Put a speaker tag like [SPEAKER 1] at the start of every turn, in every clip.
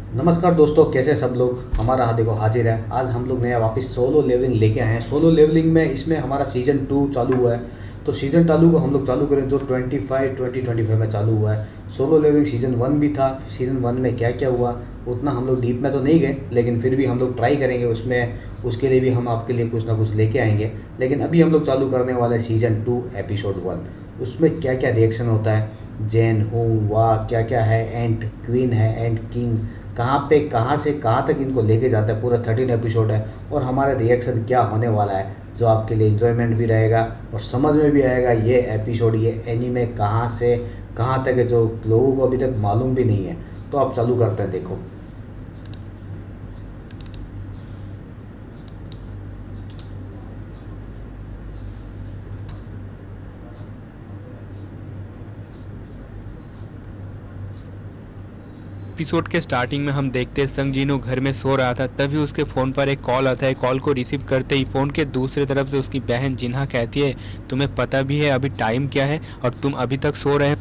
[SPEAKER 1] नमस्कार दोस्तों, कैसे सब लोग। हमारा देखो हाजिर है। आज हम लोग नया वापस सोलो लेवलिंग लेके आए हैं। सोलो लेवलिंग में इसमें हमारा सीज़न 2 चालू हुआ है। तो सीज़न चालू को हम लोग चालू करें जो 2025 में चालू हुआ है। सोलो लेवलिंग सीज़न 1 भी था। सीज़न 1 में क्या क्या हुआ उतना हम लोग डीप में तो नहीं गए, लेकिन फिर भी हम लोग ट्राई करेंगे उसमें। उसके लिए भी हम आपके लिए कुछ ना कुछ लेके आएंगे। लेकिन अभी हम लोग चालू करने वाले सीज़न 2 एपिसोड 1। उसमें क्या क्या रिएक्शन होता है, जैन हूँ वाह क्या क्या है, एंड क्वीन है, एंड किंग कहाँ पे कहाँ से कहाँ तक इनको लेके जाता है। पूरा 13 एपिसोड है और हमारा रिएक्शन क्या होने वाला है, जो आपके लिए इन्जॉयमेंट भी रहेगा और समझ में भी आएगा ये एपिसोड, ये एनीमे कहाँ से कहाँ तक है, जो लोगों को अभी तक मालूम भी नहीं है। तो आप चालू करते हैं, देखो।
[SPEAKER 2] एपिसोड के स्टार्टिंग में हम देखते हैं संग जीनू घर में सो रहा था, तभी उसके फ़ोन पर एक कॉल आता है। कॉल को रिसीव करते ही फ़ोन के दूसरी तरफ से उसकी बहन जिन्हा कहती है, तुम्हें पता भी है अभी टाइम क्या है और तुम अभी तक सो रहे हो।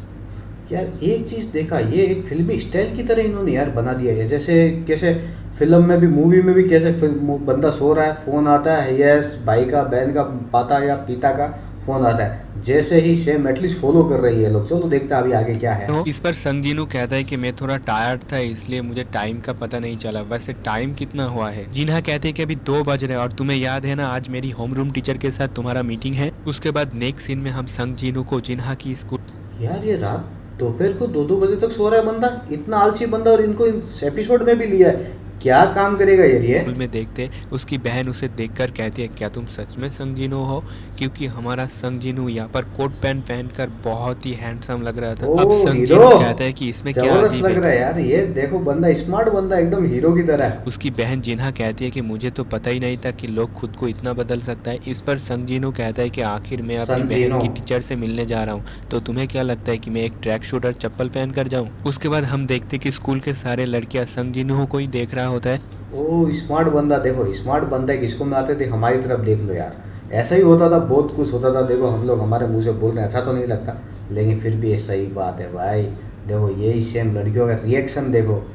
[SPEAKER 1] यार एक चीज़ देखा, ये एक फिल्मी स्टाइल की तरह इन्होंने यार बना दिया है। जैसे कैसे फिल्म में भी मूवी में भी कैसे फिल्म बंदा सो रहा है, फ़ोन आता है, यस भाई का बहन का पाता या पिता का फ़ोन आता है, जैसे ही सेम एटलीस्ट फॉलो कर रही है लोग। चलो देखते हैं अभी आगे क्या है।
[SPEAKER 2] इस पर संग जीनू कहता है कि मैं थोड़ा टायर्ड था इसलिए मुझे टाइम का पता नहीं चला। वैसे टाइम कितना हुआ है? जिन्हा कहते हैं कि अभी 2 बज रहे हैं और तुम्हें याद है ना आज मेरी होम रूम टीचर के साथ तुम्हारा मीटिंग है। उसके बाद नेक्स्ट सीन में हम संग जीनू को जिन्हा की स्कूल
[SPEAKER 1] यार ये रात दोपहर को 2-2 बजे तक सो रहा है बंदा, इतना आलसी बंदा, और इनको इस एपिसोड में भी लिया है। क्या काम करेगा यार ये।
[SPEAKER 2] स्कूल में देखते। उसकी बहन उसे देखकर कहती है, क्या तुम सच में संग जीनू हो? क्योंकि हमारा संग जीनू यहाँ पर कोट पैंट पहनकर बहुत ही हैंडसम लग रहा था।
[SPEAKER 1] ओ
[SPEAKER 2] अब संग
[SPEAKER 1] हीरो,
[SPEAKER 2] जीनू कहता है कि इसमें क्या
[SPEAKER 1] जबरदस्त
[SPEAKER 2] अजीब
[SPEAKER 1] लग
[SPEAKER 2] है।
[SPEAKER 1] रहा है यार ये। देखो बंदा स्मार्ट बंदा, एकदम हीरो की तरह है।
[SPEAKER 2] उसकी बहन जिन्हा कहती है कि मुझे तो पता ही नहीं था कि लोग खुद को इतना बदल सकता है। इस पर संग जीनू कहता है कि आखिर मैं अपनी बहन
[SPEAKER 1] संजीनो।
[SPEAKER 2] की टीचर से मिलने जा रहा हूँ, तो तुम्हें क्या लगता है कि मैं एक ट्रैक शूट और चप्पल पहन कर जाऊँ? उसके बाद हम देखते कि स्कूल के सारे लड़कियां संग जीनू को ही देख रहा होता है।
[SPEAKER 1] ओ स्मार्ट बंदा, देखो स्मार्ट बंदा है, किसको में आते थे हमारी तरफ देख लो यार। ऐसा ही होता था, बहुत कुछ होता था। देखो हम लोग हमारे मुंह से बोल रहे हैं, अच्छा तो नहीं लगता, लेकिन फिर भी ये सही बात है भाई। देखो यही सेम लड़कियों का रिएक्शन देखो।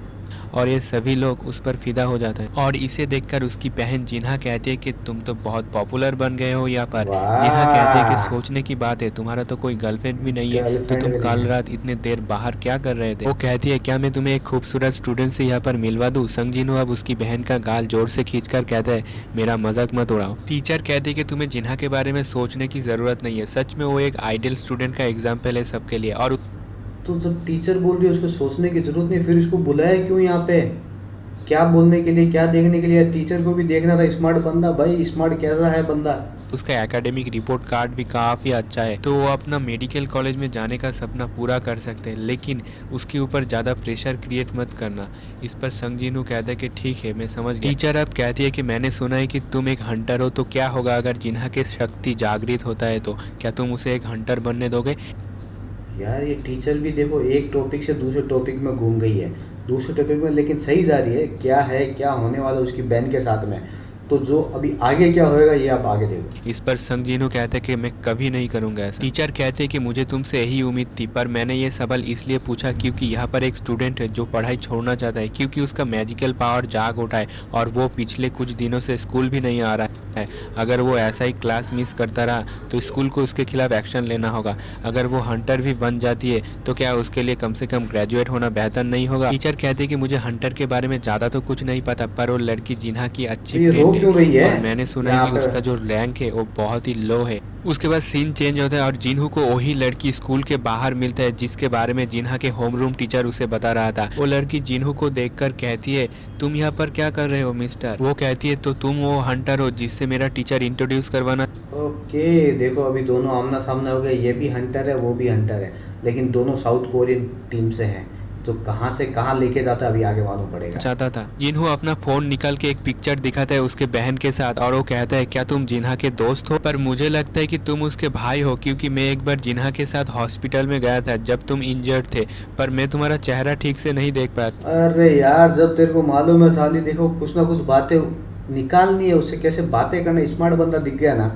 [SPEAKER 2] और ये सभी लोग उस पर फिदा हो जाते हैं। और इसे देखकर उसकी बहन जिन्हा कहती है कि तुम तो बहुत पॉपुलर बन गए हो यहाँ पर। जिन्हा कहती है कि
[SPEAKER 1] वाह,
[SPEAKER 2] सोचने की बात है, तुम्हारा तो कोई गर्लफ्रेंड भी नहीं है, तो
[SPEAKER 1] गर्लफ्रेंड
[SPEAKER 2] तुम
[SPEAKER 1] भी नहीं
[SPEAKER 2] कल
[SPEAKER 1] है।
[SPEAKER 2] रात इतने देर बाहर क्या कर रहे थे? वो कहती है, क्या मैं तुम्हें एक खूबसूरत स्टूडेंट से यहाँ पर मिलवा दूँ? संग जीनू अब उसकी बहन का गाल जोर से खींचकर कहता है, मेरा मजाक मत उड़ाओ। टीचर कहती है कि तुम्हें जिन्हा के बारे में सोचने की जरूरत नहीं है, सच में वो एक आइडियल स्टूडेंट का एग्जाम्पल है सबके लिए। और
[SPEAKER 1] तो जब टीचर बोल रही है उसको सोचने की जरूरत नहीं, फिर इसको बुलाया क्यों यहाँ पे? क्या बोलने के लिए, क्या देखने के लिए? टीचर को भी देखना था स्मार्ट बंदा, भाई स्मार्ट कैसा है बंदा।
[SPEAKER 2] उसका एकेडमिक रिपोर्ट कार्ड भी काफ़ी अच्छा है, तो वो अपना मेडिकल कॉलेज में जाने का सपना पूरा कर सकते हैं, लेकिन उसके ऊपर ज़्यादा प्रेशर क्रिएट मत करना। इस पर संग जीनू कहता है कि ठीक है मैं समझ गया। टीचर अब कहती है कि मैंने सुना है कि तुम एक हंटर हो, तो क्या होगा अगर जिन्हा के शक्ति जागृत होता है, तो क्या तुम उसे एक हंटर बनने दोगे?
[SPEAKER 1] यार ये टीचर भी देखो एक टॉपिक से दूसरे टॉपिक में घूम गई है, दूसरे टॉपिक में, लेकिन सही जा रही है क्या होने वाला है उसकी बहन के साथ में। तो जो अभी आगे क्या होएगा ये आप आगे देखो।
[SPEAKER 2] इस पर संग जीनू कहते कि मैं कभी नहीं करूंगा ऐसा। टीचर कहते कि मुझे तुमसे यही उम्मीद थी, पर मैंने ये सवाल इसलिए पूछा क्योंकि यहाँ पर एक स्टूडेंट है जो पढ़ाई छोड़ना चाहता है क्योंकि उसका मैजिकल पावर जाग उठा है और वो पिछले कुछ दिनों से स्कूल भी नहीं आ रहा है। अगर वो ऐसा ही क्लास मिस करता रहा तो स्कूल को उसके खिलाफ एक्शन लेना होगा। अगर वो हंटर भी बन जाती है तो क्या उसके लिए कम से कम ग्रेजुएट होना बेहतर नहीं होगा? टीचर कहते कि मुझे हंटर के बारे में ज़्यादा तो कुछ नहीं पता, पर वो लड़की जिन्हा की
[SPEAKER 1] तो
[SPEAKER 2] अच्छी
[SPEAKER 1] ये रो
[SPEAKER 2] फ्रेंड है
[SPEAKER 1] क्यों रही है
[SPEAKER 2] और मैंने सुना है
[SPEAKER 1] यहाँ
[SPEAKER 2] कि
[SPEAKER 1] पे?
[SPEAKER 2] उसका जो रैंक है वो बहुत ही लो है। उसके बाद सीन चेंज होता है और जिन्हू को वही लड़की स्कूल के बाहर मिलता है जिसके बारे में जिन्हा के होम रूम टीचर उसे बता रहा था। वो लड़की जिन्हू को देखकर कहती है, तुम यहाँ पर क्या कर रहे हो मिस्टर? वो कहती है, तो तुम वो हंटर हो जिससे मेरा टीचर इंट्रोड्यूस करवाना।
[SPEAKER 1] ओके, देखो अभी दोनों आमना सामना हो गए, ये भी हंटर है वो भी हंटर है, लेकिन दोनों साउथ कोरियन टीम से हैं। तो कहाँ से कहाँ लेके जाता है अभी आगे मालूम पड़ेगा।
[SPEAKER 2] चाहता था। जिन्हों अपना फोन निकाल के एक पिक्चर दिखाता है उसके बहन के साथ और वो कहता है, क्या तुम जिन्हा के दोस्त हो? पर मुझे लगता है कि तुम उसके भाई हो क्योंकि मैं एक बार जिन्हा के साथ हॉस्पिटल में गया था जब तुम इंजर्ड थे, पर मैं तुम्हारा चेहरा ठीक से नहीं देख पाया।
[SPEAKER 1] अरे यार जब तेरे को मालूम है साली, देखो कुछ ना कुछ बातें निकालनी है उससे, कैसे बातें करना। स्मार्ट बंदा दिख गया ना,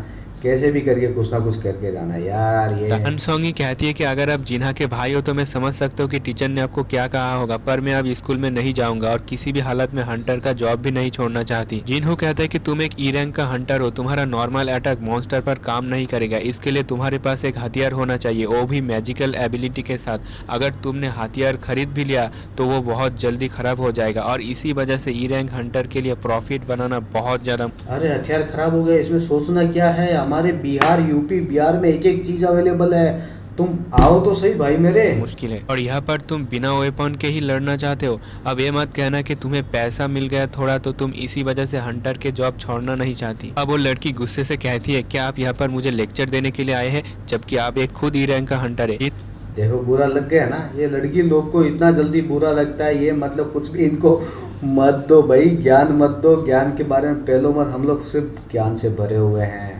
[SPEAKER 1] कैसे भी करके कुछ ना कुछ करके जाना है यार ये।
[SPEAKER 2] तहन सोंगी कहती है कि अगर आप जिन्हा के भाई हो तो मैं समझ सकता हूँ कि टीचर ने आपको क्या कहा होगा, पर मैं अब स्कूल में नहीं जाऊंगा और किसी भी हालत में हंटर का जॉब भी नहीं छोड़ना चाहती। जिन्हो कहता है कि तुम एक ई रैंक का हंटर हो, तुम्हारा नॉर्मल अटैक मॉन्स्टर पर काम नहीं करेगा, इसके लिए तुम्हारे पास एक हथियार होना चाहिए, वो भी मैजिकल एबिलिटी के साथ। अगर तुमने हथियार खरीद भी लिया तो वो बहुत जल्दी खराब हो जाएगा और इसी वजह से ई रैंक हंटर के लिए प्रॉफिट बनाना बहुत ज़्यादा।
[SPEAKER 1] अरे हथियार खराब हो गया, इसमें सोचना क्या है, हमारे बिहार यूपी बिहार में एक एक चीज़ अवेलेबल है, तुम आओ तो सही भाई मेरे।
[SPEAKER 2] मुश्किल है और यहाँ पर तुम बिना वेपन के ही लड़ना चाहते हो। अब ये मत कहना कि तुम्हें पैसा मिल गया थोड़ा तो तुम इसी वजह से हंटर के जॉब छोड़ना नहीं चाहती। अब वो लड़की गुस्से से कहती है, क्या आप यहाँ पर मुझे लेक्चर देने के लिए आए हैं, जबकि आप एक खुद ई रैंक का हंटर है।
[SPEAKER 1] देखो बुरा लग गया ना, ये लड़की लोग को इतना जल्दी बुरा लगता है, ये मतलब कुछ भी इनको मत दो भाई, ज्ञान मत दो, ज्ञान के बारे में पहलो मत, हम लोग सिर्फ ज्ञान से भरे हुए हैं।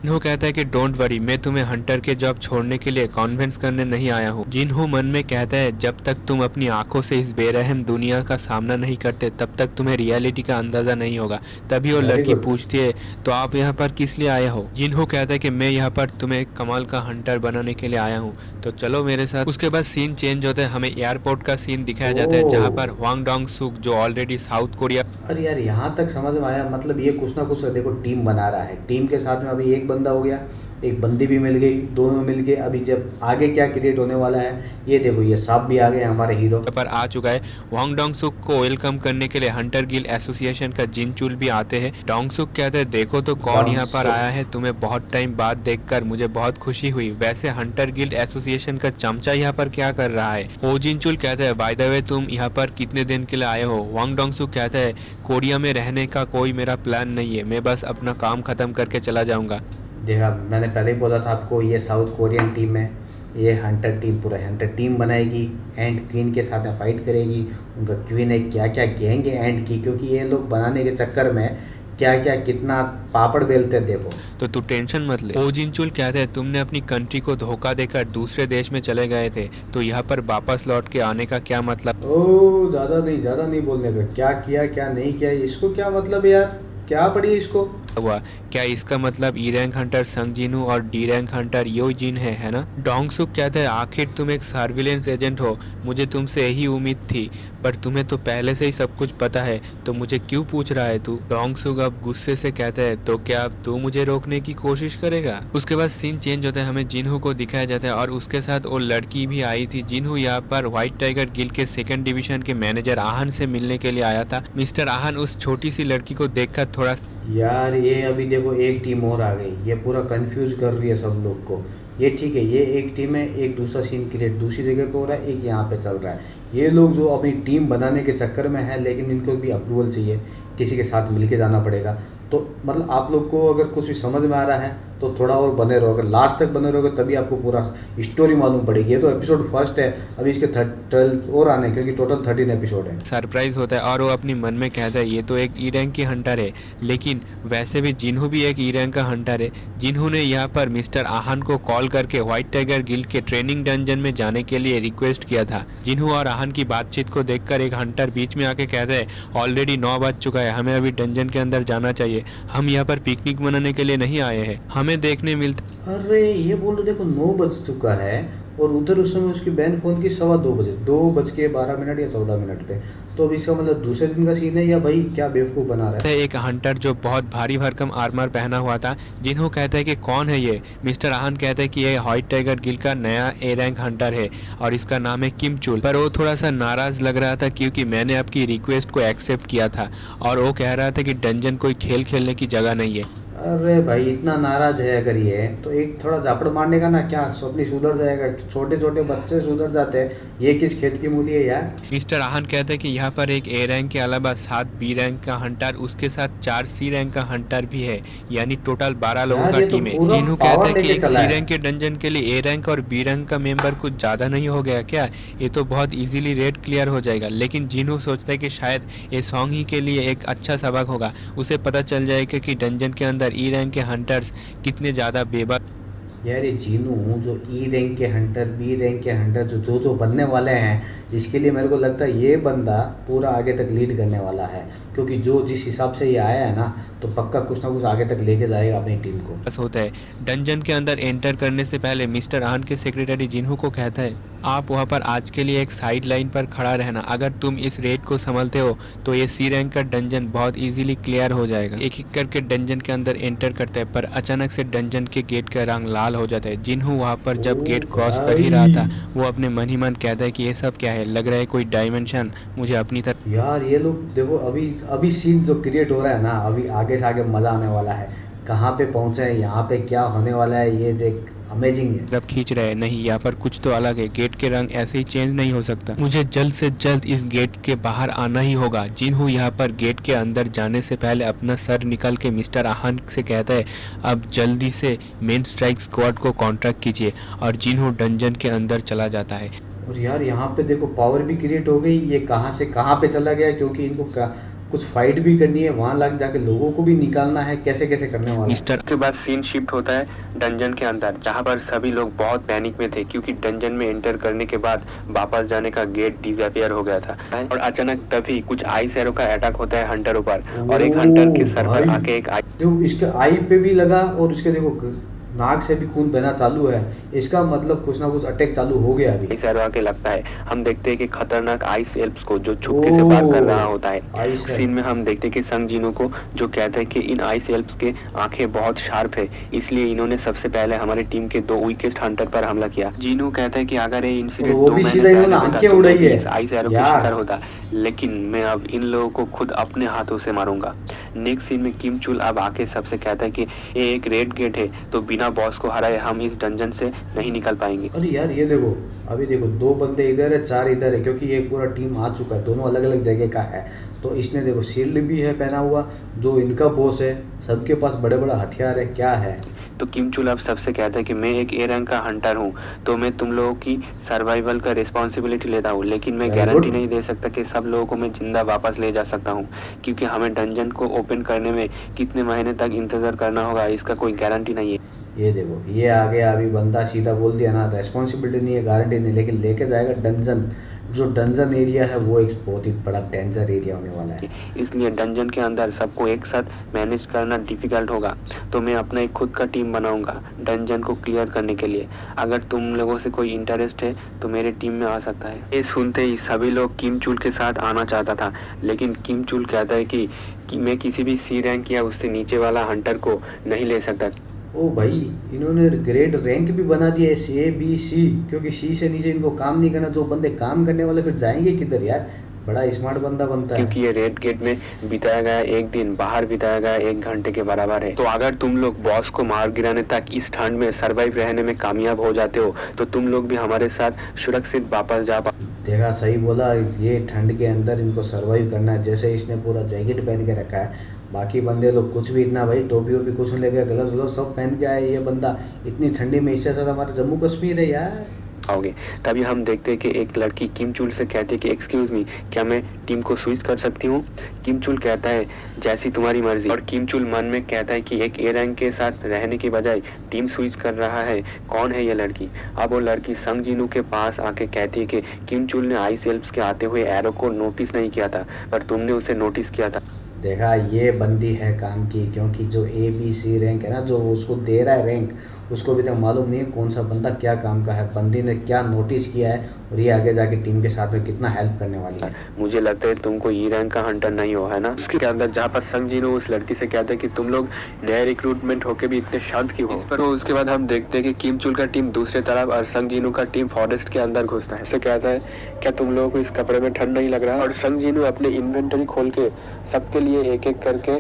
[SPEAKER 2] जिन्हो कहता है कि डोंट वरी, मैं तुम्हें हंटर के जॉब छोड़ने के लिए कॉन्विंस करने नहीं आया हूँ। जिन्हो मन में कहता है, जब तक तुम अपनी आंखों से इस बेरहम दुनिया का सामना नहीं करते तब तक तुम्हें रियलिटी का अंदाजा नहीं होगा। तभी वो
[SPEAKER 1] वेरी
[SPEAKER 2] लड़की
[SPEAKER 1] गुड।
[SPEAKER 2] पूछती है, तो आप यहाँ पर किस लिए आए हो। जिन्हो कहता है कि मैं यहाँ पर तुम्हें एक कमाल का हंटर बनाने के लिए आया हूँ, तो चलो मेरे साथ। उसके बाद सीन चेंज होता है, हमें एयरपोर्ट का सीन दिखाया जाता है जहाँ पर ह्वांग डोंग सुक, जो ऑलरेडी साउथ कोरिया।
[SPEAKER 1] अरे यार यहाँ तक समझ में आया, मतलब ये कुछ ना कुछ देखो टीम बना रहा है, टीम के साथ में अभी एक बंदा हो गया, एक बंदी भी मिल गई, दोनों मिल के अभी जब आगे क्या क्रिएट होने वाला है ये देखो, ये सांप भी आ गए हमारे हीरो
[SPEAKER 2] पर आ चुका है। ह्वांग डोंग सुक को वेलकम करने के लिए हंटर गिल्ड एसोसिएशन का जिन चुल भी आते हैं। डोंग सुक कहते हैं, देखो तो कौन यहाँ पर आया है, तुम्हें बहुत टाइम बाद देखकर मुझे बहुत खुशी हुई। वैसे हंटर गिल्ड एसोसिएशन का चमचा यहाँ पर क्या कर रहा है। ओ जिन चुल कहते हैं, बाय द वे तुम यहाँ पर कितने दिन के लिए आए हो। ह्वांग डोंग सुक कहता है, कोरिया में रहने का कोई मेरा प्लान नहीं है, मैं बस अपना काम खत्म करके चला जाऊंगा।
[SPEAKER 1] देखा, मैंने पहले ही बोला था आपको, ये साउथ कोरियन टीम है, ये हंटर टीम, पूरा हंटर टीम बनाएगी, एंड क्वीन के साथ फाइट करेगी। उनका क्वीन ने क्या क्या कहेंगे एंड की, क्योंकि ये लोग बनाने के चक्कर में क्या क्या कितना पापड़ बेलते हैं देखो।
[SPEAKER 2] तो तू टेंशन मत ले। ओ जिनचुल कहते हैं, तुमने अपनी कंट्री को धोखा देकर दूसरे देश में चले गए थे, तो यहाँ पर वापस लौट के आने का क्या मतलब।
[SPEAKER 1] ओ ज़्यादा नहीं बोलने का, क्या किया क्या नहीं किया, इसको क्या मतलब यार, क्या पड़ी इसको।
[SPEAKER 2] हुआ क्या इसका मतलब ई रैंक हंटर संग जिनू और डी रैंक हंटर यो जिन है ना। डोंग सुक कहते हैं, आखिर तुम एक सर्विलेंस एजेंट हो, मुझे तुमसे यही उम्मीद थी, पर तुम्हें तो पहले से ही सब कुछ पता है, तो मुझे क्यों पूछ रहा है तू। डोंग सुक अब गुस्से से कहता है, तो क्या अब तू मुझे रोकने की कोशिश करेगा। उसके बाद सीन चेंज होता है, हमें जिन्हू को दिखाया जाता है और उसके साथ वो लड़की भी आई थी। जिन्हू यहाँ पर व्हाइट टाइगर गिल्ड के 2nd डिवीजन के मैनेजर आहन से मिलने के लिए आया था। मिस्टर आहन उस छोटी सी लड़की को देखकर थोड़ा
[SPEAKER 1] यार ये अभी देखो एक टीम और आ गई, ये पूरा कंफ्यूज कर रही है सब लोग को। ये ठीक है, ये एक टीम है, एक दूसरा सीन क्रिएट दूसरी जगह पे हो रहा है, एक यहाँ पे चल रहा है। ये लोग जो अपनी टीम बनाने के चक्कर में है, लेकिन इनको भी अप्रूवल चाहिए, किसी के साथ मिलके जाना पड़ेगा। तो मतलब आप लोग को अगर कुछ भी समझ में आ रहा है तो थोड़ा और बने रहो, अगर लास्ट तक बने रहोगे तभी आपको पूरा स्टोरी मालूम पड़ेगी। ये तो एपिसोड फर्स्ट है, अभी इसके 12 और आने, क्योंकि टोटल 13 एपिसोड है।
[SPEAKER 2] सरप्राइज होता है और वो अपनी मन में कहता है, ये तो एक ई रैंक की हंटर है, लेकिन वैसे भी जिन्हू भी एक ई रैंक का हंटर है। जिन्हू ने यहाँ पर मिस्टर आहन को कॉल करके व्हाइट टाइगर गिल्ड के ट्रेनिंग डंजन में जाने के लिए रिक्वेस्ट किया था। जिन्हू और आहन की बातचीत को देखकर एक हंटर बीच में आके कहता है, ऑलरेडी 9 बज चुका है, हमें अभी डंजन के अंदर जाना चाहिए, हम यहाँ पर पिकनिक मनाने के लिए नहीं आए हैं। हमें देखने मिलता।
[SPEAKER 1] अरे ये बोल रहे देखो 9 बज चुका है, और उधर उस समय उसकी बहन फ़ोन की 2:15 बजे, 2:12 या 14 पे। तो अब इसका मतलब दूसरे दिन का सीन है, या भाई क्या बेवकूफ़ बना रहा है।
[SPEAKER 2] एक हंटर जो बहुत भारी भरकम आर्मर पहना हुआ था। जिन्हों कहता है कि कौन है ये। मिस्टर आहन कहता है कि ये व्हाइट टाइगर गिल्ड का नया ए रैंक हंटर है और इसका नाम है किम चुल। पर वो थोड़ा सा नाराज लग रहा था क्योंकि मैंने आपकी रिक्वेस्ट को एक्सेप्ट किया था, और वो कह रहा था कि डंजन कोई खेल खेलने की जगह नहीं है।
[SPEAKER 1] अरे भाई इतना नाराज है अगर ये, तो एक थोड़ा झापड़ मारने का ना, क्या स्वप्नी सुधर जाएगा, छोटे छोटे बच्चे सुधर जाते हैं, ये किस खेत की मूली है यार।
[SPEAKER 2] मिस्टर आहन कहते हैं कि यहाँ पर एक ए रैंक के अलावा 7 बी रैंक का हंटर, उसके साथ 4 सी रैंक का हंटर भी है, यानी टोटल 12 लोगों
[SPEAKER 1] यार
[SPEAKER 2] का
[SPEAKER 1] ये तो
[SPEAKER 2] टीम है।
[SPEAKER 1] पूरा
[SPEAKER 2] जिन्हों कहते
[SPEAKER 1] पावर
[SPEAKER 2] हैं कि
[SPEAKER 1] लेके
[SPEAKER 2] एक
[SPEAKER 1] चला
[SPEAKER 2] सी
[SPEAKER 1] है।
[SPEAKER 2] रैंक के डंजन के लिए ए रैंक और बी रैंक का मेंबर कुछ ज़्यादा नहीं हो गया क्या। ये तो बहुत इजीली रेड क्लियर हो जाएगा। लेकिन जिन्हों सोचता है कि शायद ये सॉन्ग ही के लिए एक अच्छा सबक होगा, उसे पता चल जाएगा कि डंजन के अंदर ई रैंक के हंटर्स कितने ज़्यादा बेबस।
[SPEAKER 1] यार ये जीनू जो ई रैंक के हंटर, बी रैंक के हंटर जो बनने वाले हैं, इसके लिए मेरे को लगता है ये बंदा पूरा आगे तक लीड करने वाला है, क्योंकि जो जिस हिसाब से ये आया है ना, तो पक्का कुछ ना कुछ आगे तक लेके जाएगा अपनी टीम को।
[SPEAKER 2] बस होता है। डंजन के अंदर एंटर करने से पहले मिस्टर आहन के सेक्रेटरी जिन्हू को कहता है, आप वहाँ पर आज के लिए एक साइड लाइन पर खड़ा रहना, अगर तुम इस रेड को संभलते हो तो ये सी रैंक का डंजन बहुत इजीली क्लियर हो जाएगा। एक एक करके डंजन के अंदर एंटर करता है, पर अचानक से डंजन के गेट का रंग लाल हो जाता है। जिन्हू वहाँ पर जब
[SPEAKER 1] ओ
[SPEAKER 2] गेट क्रॉस कर ही रहा था, वो अपने मन ही मन कहता है कि ये सब क्या है, लग रहा है कोई डायमेंशन मुझे अपनी तरफ।
[SPEAKER 1] यार ये लोग देखो, अभी अभी सीन जो क्रिएट हो रहा है ना, अभी आगे से आगे मज़ा आने वाला है। कहाँ पे पहुँचे हैं, यहाँ पे क्या होने वाला है, ये देख अमेजिंग है।
[SPEAKER 2] तरफ खींच रहे हैं। नहीं, यहाँ पर कुछ तो अलग है। गेट के रंग ऐसे ही चेंज नहीं हो सकता। मुझे जल्द से जल्द इस गेट के बाहर आना ही होगा। जिन्हू यहाँ पर गेट के अंदर जाने से पहले अपना सर निकल के मिस्टर आहन से कहता है, अब जल्दी से मेन स्ट्राइक स्क्वाड को कॉन्ट्रैक्ट कीजिए, और जिन्हू डंजन के अंदर चला जाता है।
[SPEAKER 1] और यार यहाँ पे देखो पावर भी क्रिएट हो गई, ये कहाँ से कहाँ पे चला गया, क्योंकि इनको कुछ फाइट भी करनी है, वहाँ लग जाके लोगों को भी निकालना है, कैसे कैसे करने वाला है।
[SPEAKER 2] मिस्टर के बाद सीन शिफ्ट होता है डंजन के अंदर, जहाँ पर सभी लोग बहुत पैनिक में थे, क्योंकि डंजन में एंटर करने के बाद वापस जाने का गेट डिसअपियर हो गया था। और अचानक तभी कुछ आइस एरो का अटैक होता है हंटर ऊपर, और एक हंटर के सर पर आके एक
[SPEAKER 1] देखो इसके आई पे भी लगा, और इसके देखो नाक से भी खून बहना चालू है। इसका मतलब कुछ ना कुछ अटैक चालू हो गया अभी।
[SPEAKER 2] आइस एरो आके लगता है। हम देखते हैं कि खतरनाक आइस एल्प्स को जो छुपके से पार कर रहा होता है। सीन में हम देखते हैं कि संग जीनू को, जो कहता है कि इन आइस एल्प्स के आंखें बहुत शार्प है, इसलिए इन्होंने सबसे पहले हमारी टीम के 2 वीकेस्ट हंटर पर हमला किया। जीनू कहता है कि अगर ये इंसिडेंट
[SPEAKER 1] वो भी सीधा इन्होंने आंखें उड़ाई है
[SPEAKER 2] आइस एरो का शिकार होता, लेकिन मैं अब इन लोगों को खुद अपने हाथों से मारूंगा। नेक्स्ट सीन में किम चुल अब आके सबसे कहता है कि ये एक रेड गेट है, तो बिना बॉस को हराए हम इस डंजन से नहीं निकल पाएंगे।
[SPEAKER 1] अरे यार ये देखो, अभी देखो 2 बंदे इधर है, 4 इधर है, क्योंकि एक पूरा टीम आ चुका है, दोनों अलग अलग जगह का है। तो इसने देखो शील्ड भी है पहना हुआ, जो इनका बॉस है, सबके पास बड़े बड़े हथियार है, क्या है।
[SPEAKER 2] तो किम चुल अब सबसे कहता है कि मैं एक ए रैंक का हंटर हूँ, तो मैं तुम लोगों की सर्वाइवल का रिस्पॉन्सिबिलिटी लेता हूँ, लेकिन मैं गारंटी नहीं दे सकता कि सब लोगों को मैं जिंदा वापस ले जा सकता हूँ, क्योंकि हमें डंजन को ओपन करने में कितने महीने तक इंतजार करना होगा, इसका कोई गारंटी नहीं है।
[SPEAKER 1] ये देखो ये आ गया, अभी बंदा सीधा बोल दिया ना, रेस्पॉन्सिबिलिटी नहीं है, गारंटी नहीं, लेकिन लेके जाएगा डंजन। जो डंजन एरिया है वो एक बहुत ही बड़ा डेंजर एरिया होने वाला है,
[SPEAKER 2] इसलिए डंजन के अंदर सबको एक साथ मैनेज करना डिफिकल्ट होगा। तो मैं अपना एक खुद का टीम बनाऊंगा डंजन को क्लियर करने के लिए। अगर तुम लोगों से कोई इंटरेस्ट है तो मेरे टीम में आ सकता है। ये सुनते ही सभी लोग किम चुल के साथ आना चाहता था, लेकिन किम चुल कहता है कि मैं किसी भी सी रैंक या उससे नीचे वाला हंटर को नहीं ले सकता।
[SPEAKER 1] ओ भाई, इन्होंने ग्रेड रैंक भी बना दिया है, ए बी सी, क्योंकि सी से नीचे इनको काम नहीं करना। जो बंदे काम करने वाले फिर जाएंगे किधर यार, बड़ा स्मार्ट बंदा बनता है।
[SPEAKER 2] क्योंकि ये रेड गेट में बिताया गया एक दिन बाहर बिताया गया 1 घंटे के बराबर है। तो अगर तुम लोग बॉस को मार गिराने तक इस ठंड में सरवाइव रहने में कामयाब हो जाते हो, तो तुम लोग भी हमारे साथ सुरक्षित वापस जा पा।
[SPEAKER 1] देखा, सही बोला, ये ठंड के अंदर इनको सर्वाइव करना है। जैसे इसने पूरा जैकेट पहन के रखा है, बाकी बंदे लोग कुछ भी इतना भाई टोपी वोपी कुछ नहीं लेके, ग्लव्स व्लव्स सब पहन के आए। ये बंदा इतनी ठंडी में, इससे ज़्यादा हमारे जम्मू कश्मीर है यार।
[SPEAKER 2] आओगे तभी हम देखते हैं कि एक लड़की किम चुल से कहती है कि एक्सक्यूज मी, क्या मैं टीम को स्विच कर सकती हूँ। किम चुल कहता है जैसी तुम्हारी मर्जी। और किम चुल मन में कहता है कि एक ए रैंक के साथ रहने के बजाय टीम स्विच कर रहा है, कौन है ये लड़की। अब वो लड़की संग जीनू के पास आके कहती है कि किम चुल ने आइस एल्प्स के आते हुए एरो को नोटिस नहीं किया था, पर तुमने उसे नोटिस किया था।
[SPEAKER 1] देखा, ये बंदी है काम की, क्योंकि जो ए बी सी रैंक है ना, जो उसको दे रहा है रैंक, उसको अभी तक मालूम नहीं है कौन सा बंदा क्या काम का है, बंदी ने क्या नोटिस किया है, और ये आगे जाके टीम के साथ में कितना हेल्प करने वाली है।
[SPEAKER 2] मुझे लगता है तुमको ई रैंक का हंटर नहीं हो, है ना। उसके अंदर जहाँ पर संग जीनू उस लड़की से कहते हैं कि तुम लोग नए रिक्रूटमेंट होके भी इतने शांत क्यों हो। इस पर तो उसके बाद हम देखते हैं कि किम चुल का टीम दूसरे तरफ और संग जीनू का टीम फॉरेस्ट के अंदर घुसता है। इससे कहता है क्या तुम लोगों को इस कपड़े में ठंड नहीं लग रहा। और संग जीनू अपने इन्वेंटरी खोल के सबके लिए एक एक करके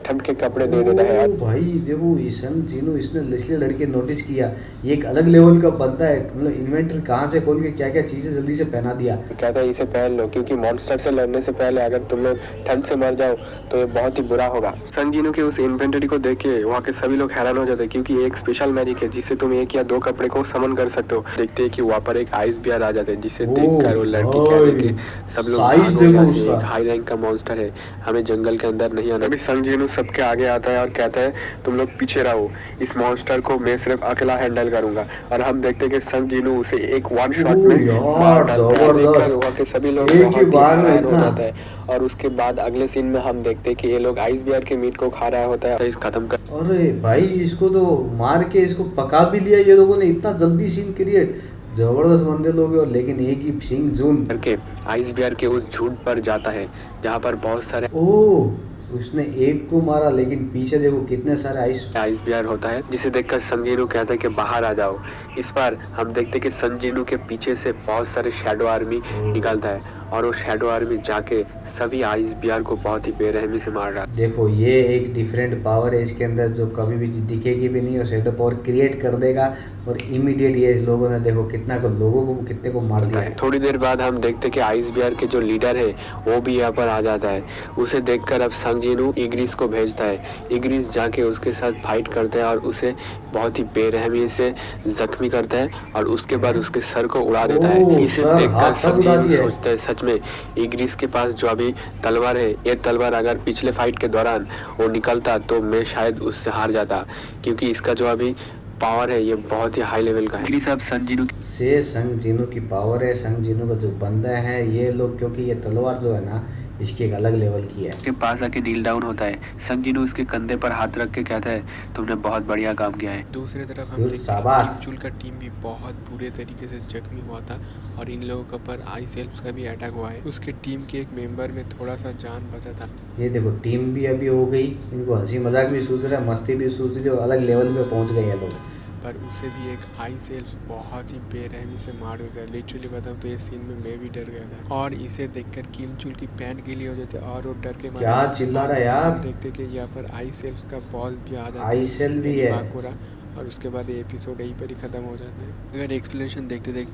[SPEAKER 2] ठंड के कपड़े दे देता है।
[SPEAKER 1] भाई देखो, ईशन जीनू इसने इसलिए लड़के नोटिस किया, ये एक अलग लेवल का बंदा है। मतलब इन्वेंटरी कहाँ से खोल के क्या क्या चीजें जल्दी से पहना दिया।
[SPEAKER 2] कहता है इसे पहन लो, क्योंकि मॉन्स्टर से लड़ने से पहले अगर तुम लोग ठंड से मर जाओ तो ये बहुत ही बुरा होगा। संग जीनू के उस इन्वेंटरी को देख के वहाँ के सभी लोग हैरान हो जाते हैं, क्योंकि एक स्पेशल मैजिक है जिससे तुम 1 या 2 कपड़े को समन कर सकते हो। देखते हैं कि वहाँ पर एक आइस बियर आ जाते हैं, जिसे देखकर वो लड़की कहती है कि
[SPEAKER 3] सब लोग
[SPEAKER 1] साइज
[SPEAKER 3] भागो
[SPEAKER 1] देखो
[SPEAKER 3] यहाँ से,
[SPEAKER 1] उसका।
[SPEAKER 3] एक हाई रैंक का मॉन्स्टर है, हमें जंगल के अंदर नहीं आना। अभी संग जीनू सबके आगे आता है और कहता है तुम लोग पीछे रहो, इस मॉन्स्टर को मैं सिर्फ अकेला हैंडल करूंगा। और हम देखते हैं कि संग जीनू उसे एक वन शॉट
[SPEAKER 1] ओ
[SPEAKER 3] में मार
[SPEAKER 1] यार
[SPEAKER 3] डालता है। देखकर वहाँ के
[SPEAKER 1] जबरदस्त,
[SPEAKER 3] सभी लोग
[SPEAKER 1] एक ही
[SPEAKER 3] बहुत ही
[SPEAKER 1] बार में
[SPEAKER 3] हैरान हो
[SPEAKER 1] इतना।
[SPEAKER 3] जाता है। और उसके बाद अगले सीन में हम देखते हैं कि ये लोग आइस बियर के मीट को खा रहा होता है, इस खत्म कर
[SPEAKER 1] अरे भाई इसको तो मार के इसको पका भी लिया ये लोगों ने, इतना जल्दी सीन क्रिएट। जबरदस्त बंदे लोग हैं, और लेकिन एक ही सिंह जून।
[SPEAKER 3] करके आइस बियर के उस झुंड पर जाता है जहाँ पर बहुत सारे
[SPEAKER 1] ओह, उसने एक को मारा लेकिन पीछे देखो कितने सारे आइस।
[SPEAKER 3] आइस बियर होता है, जिसे देखकर संजीनू कहता है कि बाहर आ जाओ। इस बार हम देखते हैं कि संजीनू के पीछे से बहुत सारे शैडो आर्मी निकलता है और वो शैडो आर्मी जाके सभी आइस बियर को बहुत ही बेरहमी से मार रहा है।
[SPEAKER 1] देखो ये एक डिफरेंट पावर है इसके अंदर जो कभी भी दिखेगी भी नहीं, और शेडो पावर क्रिएट कर देगा। और इमीडिएट ये इस लोगों ने देखो कितना को लोगों को कितने को मार दिया है।
[SPEAKER 3] थोड़ी देर बाद हम देखते कि आइस बियर के जो लीडर है वो भी यहाँ पर आ जाता है। उसे देखकर अब संजीनू इग्रिस को भेजता है। इग्रिस जाके उसके साथ फाइट करता है और उसे बहुत ही बेरहमी से जख्मी करता है और उसके बाद उसके सर को उड़ा देता है।
[SPEAKER 1] ओह
[SPEAKER 3] इसे
[SPEAKER 1] सर,
[SPEAKER 3] देखकर
[SPEAKER 1] हाथ सब उड़ा
[SPEAKER 3] संजीनू
[SPEAKER 1] दिया है।
[SPEAKER 3] सोचता है सच में इग्रिस के पास जो अभी तलवार है, ये तलवार अगर पिछले फाइट के दौरान वो निकलता तो मैं शायद उससे हार जाता, क्योंकि इसका जो अभी पावर है ये बहुत ही हाई लेवल का है। इग्रिस अब संजीनू
[SPEAKER 1] से संग जीनू की पावर है, संग जीनू का जो बंदा है ये लोग, क्योंकि ये तलवार जो है ना इसकी एक अलग लेवल की है।
[SPEAKER 3] के पास आके नील डाउन होता है। संजीनू उसके कंधे पर हाथ रख के कहता है तुमने बहुत बढ़िया काम किया है।
[SPEAKER 2] दूसरी तरफ हम
[SPEAKER 1] गुड,
[SPEAKER 2] देखते हैं
[SPEAKER 1] शाबाश।
[SPEAKER 2] कि किमचुल का टीम भी बहुत बुरे तरीके से जख्मी हुआ था और इन लोगों के ऊपर आइस एल्प्स का भी अटैक हुआ है। उसके टीम के एक मेंबर में थोड़ा सा जान बचा था।
[SPEAKER 1] ये देखो टीम भी अभी हो गई, इनको हंसी मजाक भी सूझ रहा है, मस्ती भी सूझ रही है, और अलग लेवल पे पहुंच गए ये लोग।
[SPEAKER 2] पर उसे भी एक आइस एल्प्स बहुत ही बेरहमी से मार देता है। लिटरली बताऊँ तो ये सीन में मैं भी डर गया था और इसे देखकर किमचुल की पैंट गीली हो जाती है और वो डर के मारे
[SPEAKER 1] क्या चिल्ला रहा है यार।
[SPEAKER 2] हम देखते कि यहाँ पर आइस एल्प्स का बॉल भी आ जाता
[SPEAKER 1] आइस
[SPEAKER 2] है
[SPEAKER 1] एल्प भी
[SPEAKER 2] यानी
[SPEAKER 1] है।
[SPEAKER 2] बाकुरा, और उसके बाद ये एपिसोड यहीं पर ही ख़त्म हो जाता है। अगर एक्सप्लेनेशन देखते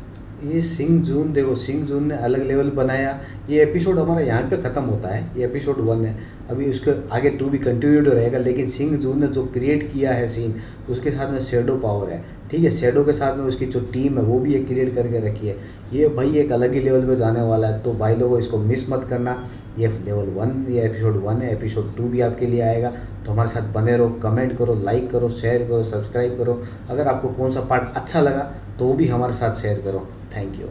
[SPEAKER 1] ये सिंह जून देखो, सिंह जून ने अलग लेवल बनाया। ये एपिसोड हमारा यहाँ पे ख़त्म होता है, ये एपिसोड 1 है। अभी उसके आगे 2 भी कंटिन्यूड रहेगा, लेकिन सिंह जून ने जो क्रिएट किया है सीन, उसके साथ में शेडो पावर है। ठीक है, शेडो के साथ में उसकी जो टीम है वो भी एक क्रिएट करके रखी है। ये भाई एक अलग ही लेवल पे जाने वाला है, तो भाई लोगों इसको मिस मत करना। ये लेवल 1, ये एपिसोड 1 है, एपिसोड 2 भी आपके लिए आएगा। तो हमारे साथ बने रहो, कमेंट करो, लाइक करो, शेयर करो, सब्सक्राइब करो। अगर आपको कौन सा पार्ट अच्छा लगा तो वो भी हमारे साथ शेयर करो। Thank you.